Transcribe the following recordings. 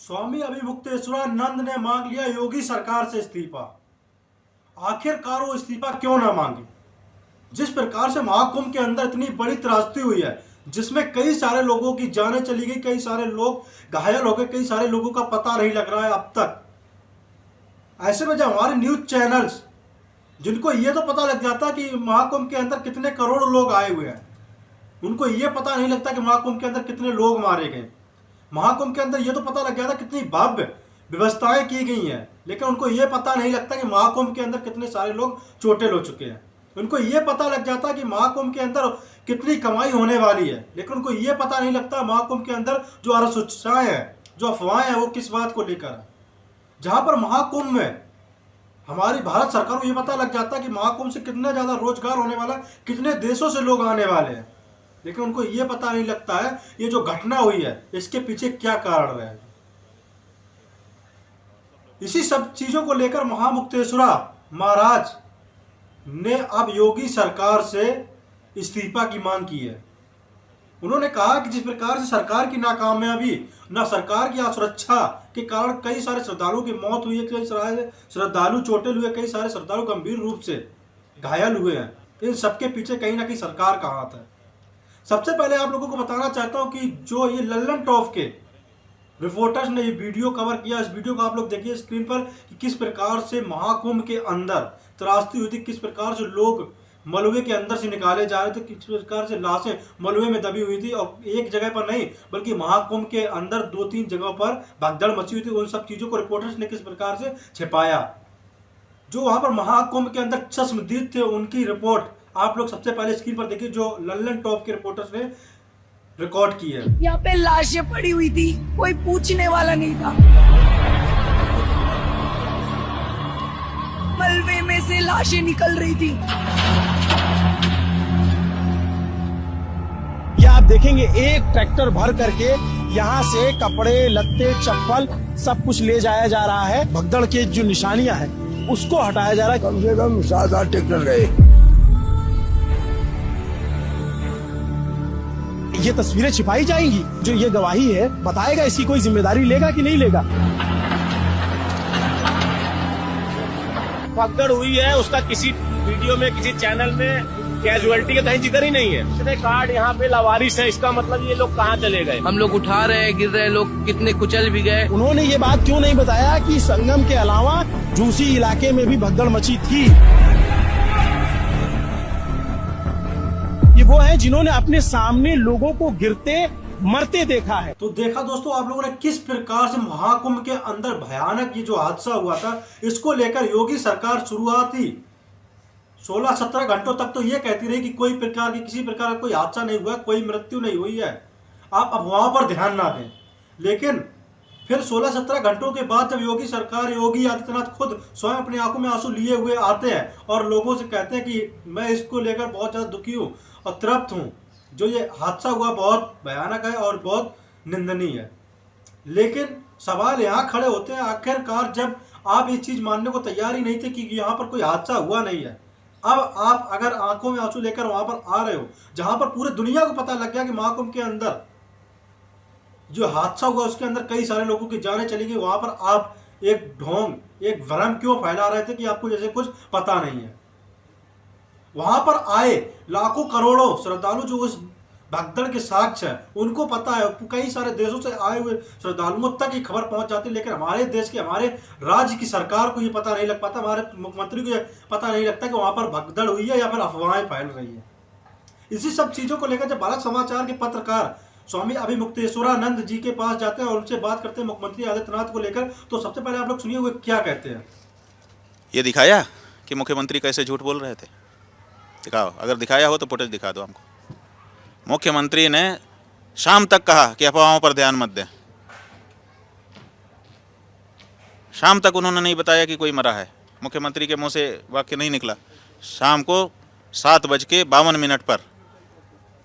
स्वामी अभिमुक्तेश्वरानंद ने मांग लिया योगी सरकार से इस्तीफा। आखिरकार वो इस्तीफा क्यों ना मांगे? जिस प्रकार से महाकुंभ के अंदर इतनी बड़ी त्रासदी हुई है, जिसमें कई सारे लोगों की जानें चली गई, कई सारे लोग घायल हो गए, कई सारे लोगों का पता नहीं लग रहा है अब तक। ऐसे में जब हमारे न्यूज चैनल्स, जिनको ये तो पता लग जाता कि महाकुंभ के अंदर कितने करोड़ लोग आए हुए हैं, उनको ये पता नहीं लगता कि महाकुंभ के अंदर कितने लोग मारे गए। महाकुंभ के अंदर ये तो पता लग गया था कितनी भव्य व्यवस्थाएं की गई हैं, लेकिन उनको ये पता नहीं लगता कि महाकुंभ के अंदर कितने सारे लोग चोटिल हो चुके हैं। उनको ये पता लग जाता कि महाकुंभ के अंदर कितनी कमाई होने वाली है, लेकिन उनको ये पता नहीं लगता महाकुंभ के अंदर जो अरसूचाएं हैं, जो अफवाहें हैं, वो किस बात को लेकर है। जहां पर महाकुंभ में हमारी भारत सरकार को ये पता लग जाता कि महाकुंभ से कितना ज्यादा रोजगार होने वाला है, कितने देशों से लोग आने वाले हैं, लेकिन उनको ये पता नहीं लगता है ये जो घटना हुई है इसके पीछे क्या कारण रहे। इसी सब चीजों को लेकर महामुक्तेश्वरा महाराज ने अब योगी सरकार से इस्तीफा की मांग की है। उन्होंने कहा कि जिस प्रकार से सरकार की नाकामयाबी, ना सरकार की असुरक्षा के कारण कई सारे श्रद्धालुओं की मौत हुई है, कई सारे श्रद्धालु चोटिल हुए, कई सारे श्रद्धालु गंभीर रूप से घायल हुए हैं, इन सबके पीछे कहीं ना कहीं सरकार का हाथ है। सबसे पहले आप लोगों को बताना चाहता हूं कि जो ये लल्लन टॉप के रिपोर्टर्स ने ये वीडियो कवर किया, इस वीडियो को आप लोग देखिए स्क्रीन पर कि किस प्रकार से महाकुंभ के अंदर त्रासदी हुई थी, किस प्रकार से लोग मलबे के अंदर से निकाले जा रहे थे, किस प्रकार से लाशें मलबे में दबी हुई थी, और एक जगह पर नहीं बल्कि महाकुंभ के अंदर 2-3 जगहों पर भगदड़ मची हुई थी। उन सब चीजों को रिपोर्टर्स ने किस प्रकार से छिपाया। जो वहां पर महाकुंभ के अंदर चश्मदीद थे, उनकी रिपोर्ट आप लोग सबसे पहले स्क्रीन पर देखिए, जो लल्लन टॉप के रिपोर्टर्स ने रिकॉर्ड की है। यहाँ पे लाशें पड़ी हुई थी, कोई पूछने वाला नहीं था। मलबे में से लाशें निकल रही थी। ये आप देखेंगे एक ट्रैक्टर भर करके यहाँ से कपड़े, लत्ते, चप्पल सब कुछ ले जाया जा रहा है। भगदड़ के जो निशानियां हैं उसको हटाया जा रहा है। कम से कम 7-8 ट्रैक्टर गए। ये तस्वीरें छिपाई जाएंगी, जो ये गवाही है बताएगा इसकी कोई जिम्मेदारी लेगा कि नहीं लेगा। भगदड़ हुई है उसका किसी वीडियो में, किसी चैनल में कैजुअलिटी का कहीं जिक्र ही नहीं है। इतने कार्ड यहाँ पे लावारिस है, इसका मतलब ये लोग कहाँ चले गए। हम लोग उठा रहे हैं, गिर रहे हैं, लोग कितने कुचल भी गए। उन्होंने ये बात क्यों नहीं बताया कि संगम के अलावा झूसी इलाके में भी भगदड़ मची थी। ये वो है जिन्होंने अपने सामने लोगों को गिरते मरते देखा है। तो देखा दोस्तों आप लोगों ने किस प्रकार से महाकुंभ के अंदर भयानक ये जो हादसा हुआ था, इसको लेकर योगी सरकार शुरुआती 16-17 घंटों तक तो ये कहती रही कि कोई प्रकार की, किसी प्रकार का कोई हादसा नहीं हुआ, कोई मृत्यु नहीं हुई है, आप अफवाहों पर ध्यान ना दें। लेकिन फिर 16-17 घंटों के बाद जब योगी सरकार, योगी आदित्यनाथ खुद स्वयं अपनी आंखों में आंसू लिए हुए आते हैं और लोगों से कहते हैं कि मैं इसको लेकर बहुत ज्यादा दुखी हूँ और तृप्त हूँ, जो ये हादसा हुआ बहुत भयानक है और बहुत निंदनीय है। लेकिन सवाल यहाँ खड़े होते हैं, आखिरकार जब आप ये चीज मानने को तैयार ही नहीं थे कि यहाँ पर कोई हादसा हुआ नहीं है, अब आप अगर आंखों में आंसू लेकर वहां पर आ रहे हो, जहां पर पूरे दुनिया को पता लग गया कि महाकुंभ के अंदर जो हादसा हुआ उसके अंदर कई सारे लोगों की जानें चली गई, वहां पर आप एक ढोंग, एक भ्रम क्यों फैला रहे थे कि आपको जैसे कुछ पता नहीं है। वहां पर आए लाखों करोड़ों श्रद्धालु जो उस भगदड़ के साक्ष्य है, उनको पता है, कई सारे देशों से आए हुए श्रद्धालुओं तक ये खबर पहुंच जाती है, लेकिन हमारे देश के, हमारे राज्य की सरकार को ये पता नहीं लग पाता, हमारे मुख्यमंत्री को ये पता नहीं लगता कि वहां पर भगदड़ हुई है या फिर अफवाहें फैल रही है। इसी सब चीजों को लेकर जब भारत समाचार के पत्रकार स्वामी अभिमुक्तेश्वरानंद जी के पास जाते हैं और उनसे बात करते हैं मुख्यमंत्री आदित्यनाथ को लेकर, तो सबसे पहले आप लोग सुनिए वो क्या कहते हैं। ये दिखाया कि मुख्यमंत्री कैसे झूठ बोल रहे थे? दिखाओ, अगर दिखाया हो तो फुटेज दिखा दो हमको। मुख्यमंत्री ने शाम तक कहा कि अफवाहों पर ध्यान मत दें। शाम तक उन्होंने नहीं बताया कि कोई मरा है। मुख्यमंत्री के मुंह से वाक्य नहीं निकला। शाम को 7:52 पर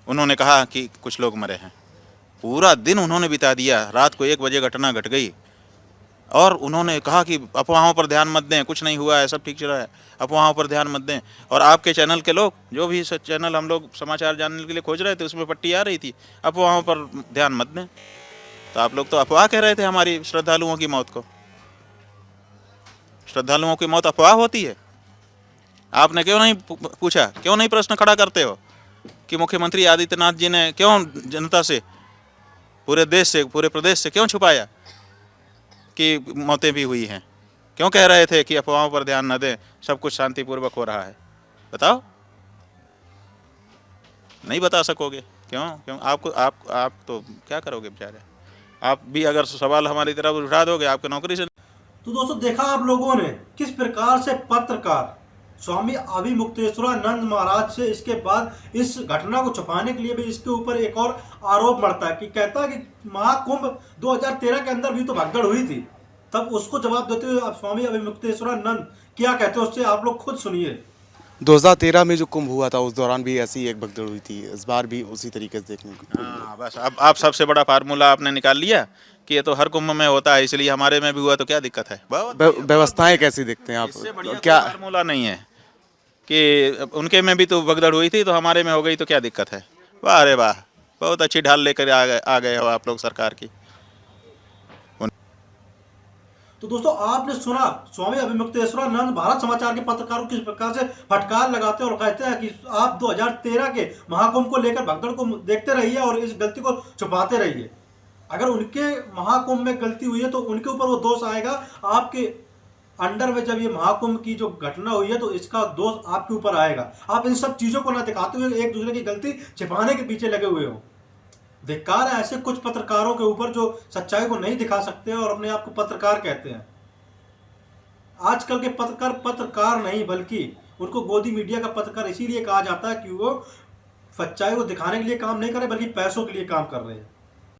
उन्होंने कहा कि कुछ लोग मरे हैं। पूरा दिन उन्होंने बिता दिया, रात को 1 बजे घटना घट गई और उन्होंने कहा कि अफवाहों पर ध्यान मत दें, कुछ नहीं हुआ है, सब ठीक चल रहा है, अफवाहों पर ध्यान मत दें। और आपके चैनल के लोग, जो भी चैनल हम लोग समाचार जानने के लिए खोज रहे थे, उसमें पट्टी आ रही थी, अफवाहों पर ध्यान मत दें। तो आप लोग तो अफवाह कह रहे थे हमारी श्रद्धालुओं की मौत को। श्रद्धालुओं की मौत अफवाह होती है? आपने क्यों नहीं पूछा, क्यों नहीं प्रश्न खड़ा करते हो कि मुख्यमंत्री आदित्यनाथ जी ने क्यों जनता से, पूरे देश से, पूरे प्रदेश से क्यों छुपाया कि मौतें भी हुई हैं? क्यों कह रहे थे कि अफवाहों पर ध्यान न दें, सब कुछ शांतिपूर्वक हो रहा है? बताओ, नहीं बता सकोगे। क्यों क्यों आप तो क्या करोगे बेचारे? आप भी अगर सवाल हमारी तरफ उठा दोगे, आपकी नौकरी से। तो दोस्तों, देखा आप लोगों ने किस प्रकार से पत्रकार स्वामी अभिमुक्तेश्वरानंद महाराज से इसके बाद इस घटना को छुपाने के लिए भी इसके ऊपर एक और आरोप बढ़ता है कि कहता है कि महाकुंभ 2013 के अंदर भी तो भगदड़ हुई थी। तब उसको जवाब देते हुए अब स्वामी अभिमुक्तेश्वरानंद क्या कहते हैं उससे आप लोग खुद सुनिए। 2013 में जो कुंभ हुआ था उस दौरान भी ऐसी एक भगदड़ हुई थी, इस बार भी उसी तरीके से देखने को। हाँ, बस अब आप सबसे बड़ा फार्मूला आपने निकाल लिया कि ये तो हर कुंभ में होता है, इसलिए हमारे में भी हुआ, तो क्या दिक्कत है? व्यवस्थाएं कैसी देखते हैं इससे आप? बढ़िया क्या कोई फार्मूला नहीं है कि उनके में भी तो भगदड़ हुई थी तो हमारे में हो गई, तो क्या दिक्कत है? वाह रे वाह, बहुत अच्छी ढाल लेकर आ गए हो आप लोग सरकार की। तो दोस्तों, आपने सुना स्वामी अभिमुक्तेश्वरानंद भारत समाचार के पत्रकारों किस प्रकार से फटकार लगाते हैं और कहते हैं कि आप 2013 के महाकुंभ को लेकर भगदड़ को देखते रहिए और इस गलती को छुपाते रहिए। अगर उनके महाकुंभ में गलती हुई है तो उनके ऊपर वो दोष आएगा। आपके अंडर में जब ये महाकुंभ की जो घटना हुई है तो इसका दोष आपके ऊपर आएगा। आप इन सब चीजों को ना दिखाते हुए एक दूसरे की गलती छिपाने के पीछे लगे हुए हो। धिक्कार है ऐसे कुछ पत्रकारों के ऊपर जो सच्चाई को नहीं दिखा सकते हैं और अपने आप को पत्रकार कहते हैं। आजकल के पत्रकार पत्रकार नहीं, बल्कि उनको गोदी मीडिया का पत्रकार इसीलिए कहा जाता है कि वो सच्चाई को दिखाने के लिए काम नहीं कर रहे बल्कि पैसों के लिए काम कर रहे हैं।